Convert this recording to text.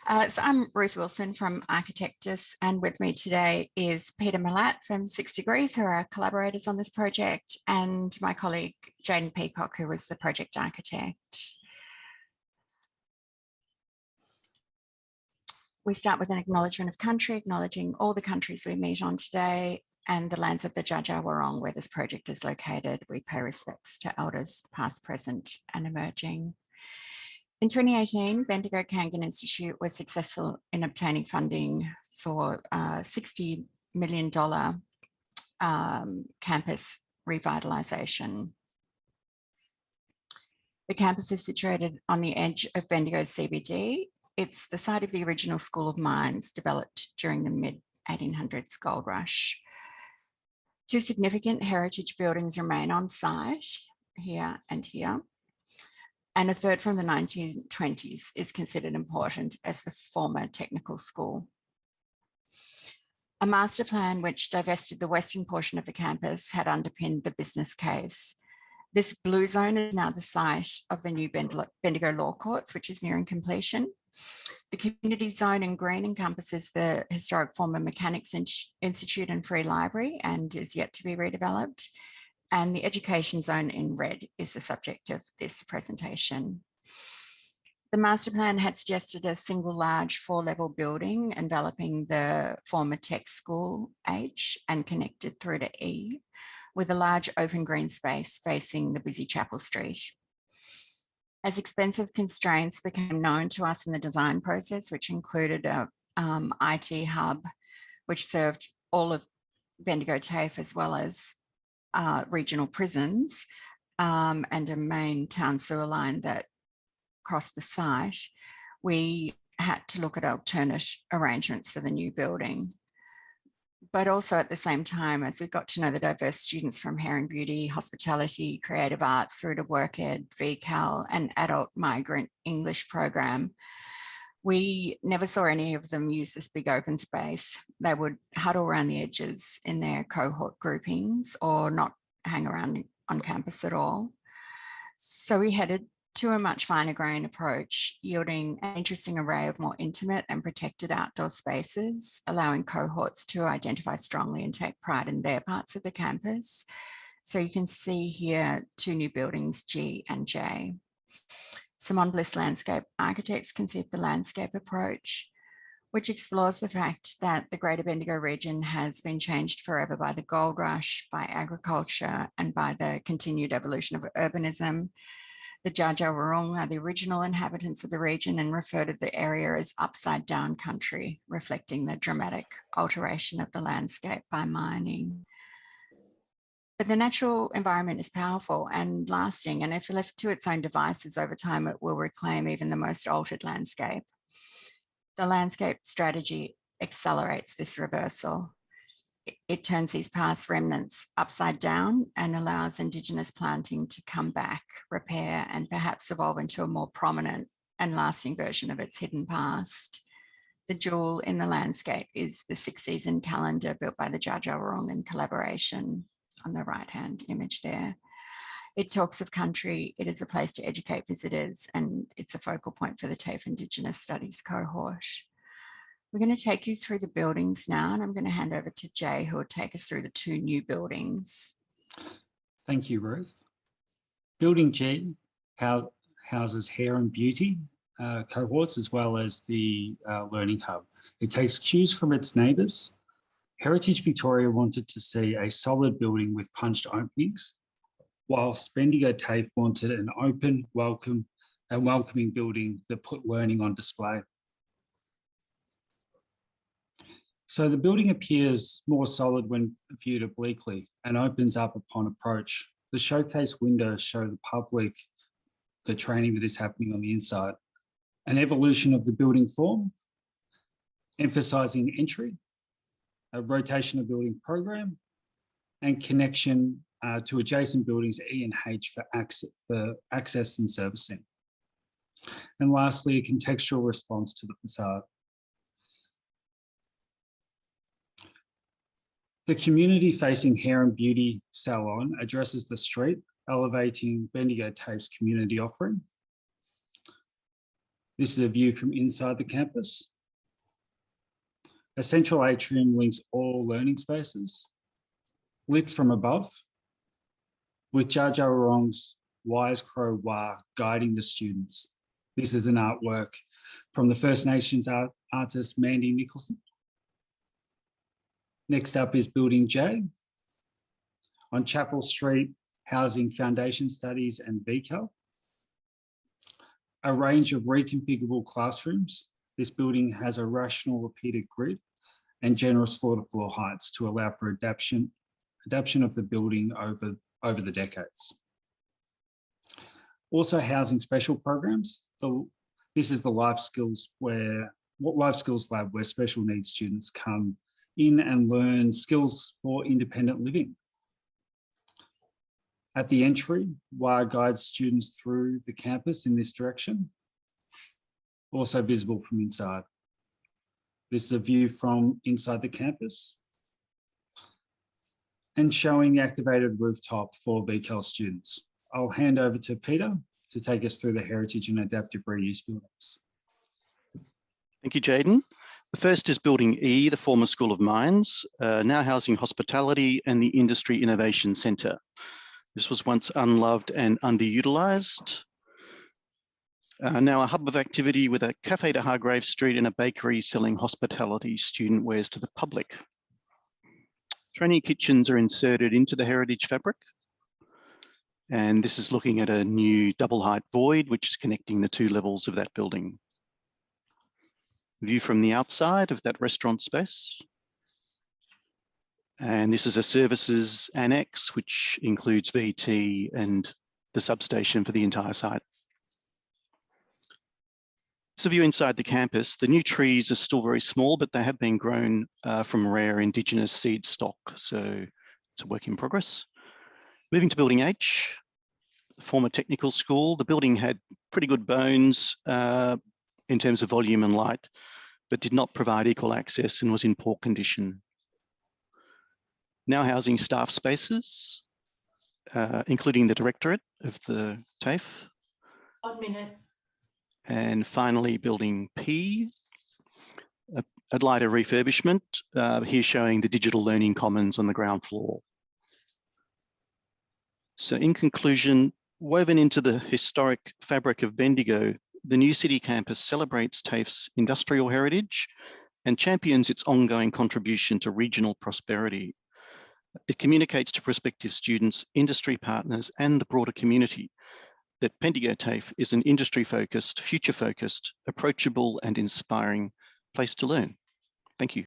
So I'm Ruth Wilson from Architectus, and with me today is Peter Malat from 6 Degrees, who are our collaborators on this project, and my colleague Jaden Peacock, who was the project architect. We start with an acknowledgement of country, acknowledging all the countries we meet on today and the lands of the Dja Dja Wurrung, where this project is located. We pay respects to elders past, present and emerging. In 2018, Bendigo Kangan Institute was successful in obtaining funding for $60 million campus revitalisation. The campus is situated on the edge of Bendigo's CBD. It's the site of the original School of Mines developed during the mid-1800s gold rush. Two significant heritage buildings remain on site, here and here. And a third from the 1920s is considered important as the former technical school. A master plan which divested the western portion of the campus had underpinned the business case. This blue zone is now the site of the new Bendigo Law Courts, which is nearing completion. The community zone in green encompasses the historic former Mechanics Institute and Free Library and is yet to be redeveloped. And the education zone in red is the subject of this presentation. The master plan had suggested a single large 4-level building enveloping the former tech school H and connected through to E, with a large open green space facing the busy Chapel Street. As expensive constraints became known to us in the design process, which included a IT hub, which served all of Bendigo TAFE as well as regional prisons and a main town sewer line that crossed the site, we had to look at alternate arrangements for the new building. But also at the same time, as we got to know the diverse students from hair and beauty, hospitality, creative arts, through to work ed, VCAL and adult migrant English program, we never saw any of them use this big open space. They would huddle around the edges in their cohort groupings or not hang around on campus at all. So we headed to a much finer grain approach, yielding an interesting array of more intimate and protected outdoor spaces, allowing cohorts to identify strongly and take pride in their parts of the campus. So you can see here 2 new buildings, G and J. Simon Bliss Landscape Architects conceived the landscape approach, which explores the fact that the Greater Bendigo region has been changed forever by the gold rush, by agriculture, and by the continued evolution of urbanism. The Dja Dja Wurrung are the original inhabitants of the region and refer to the area as upside down country, reflecting the dramatic alteration of the landscape by mining. But the natural environment is powerful and lasting, and if left to its own devices over time, it will reclaim even the most altered landscape. The landscape strategy accelerates this reversal. It turns these past remnants upside down and allows Indigenous planting to come back, repair, and perhaps evolve into a more prominent and lasting version of its hidden past. The jewel in the landscape is the 6-season calendar built by the Dja Dja Wurrung in collaboration on the right-hand image there. It talks of country, it is a place to educate visitors, and it's a focal point for the TAFE Indigenous Studies cohort. We're going to take you through the buildings now, and I'm going to hand over to Jay, who will take us through the 2 new buildings. Thank you, Ruth. Building G houses hair and beauty cohorts, as well as the learning hub. It takes cues from its neighbours. Heritage Victoria wanted to see a solid building with punched openings, whilst Bendigo TAFE wanted an open, welcoming building that put learning on display. So the building appears more solid when viewed obliquely and opens up upon approach. The showcase windows show the public the training that is happening on the inside. An evolution of the building form, emphasising entry, a rotation of building program, and connection to adjacent buildings E and H for access and servicing. And lastly, a contextual response to the facade. The community-facing hair and beauty salon addresses the street, elevating Bendigo TAFE's community offering. This is a view from inside the campus. A central atrium links all learning spaces, lit from above, with Jar Jar Wrong's Wise Crow Wah guiding the students. This is an artwork from the First Nations artist Mandy Nicholson. Next up is Building J. On Chapel Street, housing foundation studies and VCAL. A range of reconfigurable classrooms. This building has a rational repeated grid and generous floor-to-floor heights to allow for adaptation of the building over the decades. Also housing special programs. This is the Life Skills Lab, where special needs students come in and learn skills for independent living. At the entry, WAR guides students through the campus in this direction, also visible from inside. This is a view from inside the campus and showing the activated rooftop for VCAL students. I'll hand over to Peter to take us through the heritage and adaptive reuse buildings. Thank you, Jayden. The first is Building E, the former School of Mines, now housing hospitality and the Industry Innovation Centre. This was once unloved and underutilised. Now a hub of activity with a cafe to Hargrave Street and a bakery selling hospitality student wares to the public. Training kitchens are inserted into the heritage fabric. And this is looking at a new double height void, which is connecting the two levels of that building. View from the outside of that restaurant space. And this is a services annex, which includes VT and the substation for the entire site. So view inside the campus, the new trees are still very small, but they have been grown from rare Indigenous seed stock. So it's a work in progress. Moving to Building H, the former technical school. The building had pretty good bones in terms of volume and light, but did not provide equal access and was in poor condition. Now housing staff spaces, including the directorate of the TAFE. 1 minute. And finally, Building P, a lighter refurbishment, here showing the digital learning commons on the ground floor. So in conclusion, woven into the historic fabric of Bendigo, the new city campus celebrates TAFE's industrial heritage and champions its ongoing contribution to regional prosperity. It communicates to prospective students, industry partners, and the broader community that Bendigo TAFE is an industry-focused, future-focused, approachable and inspiring place to learn. Thank you.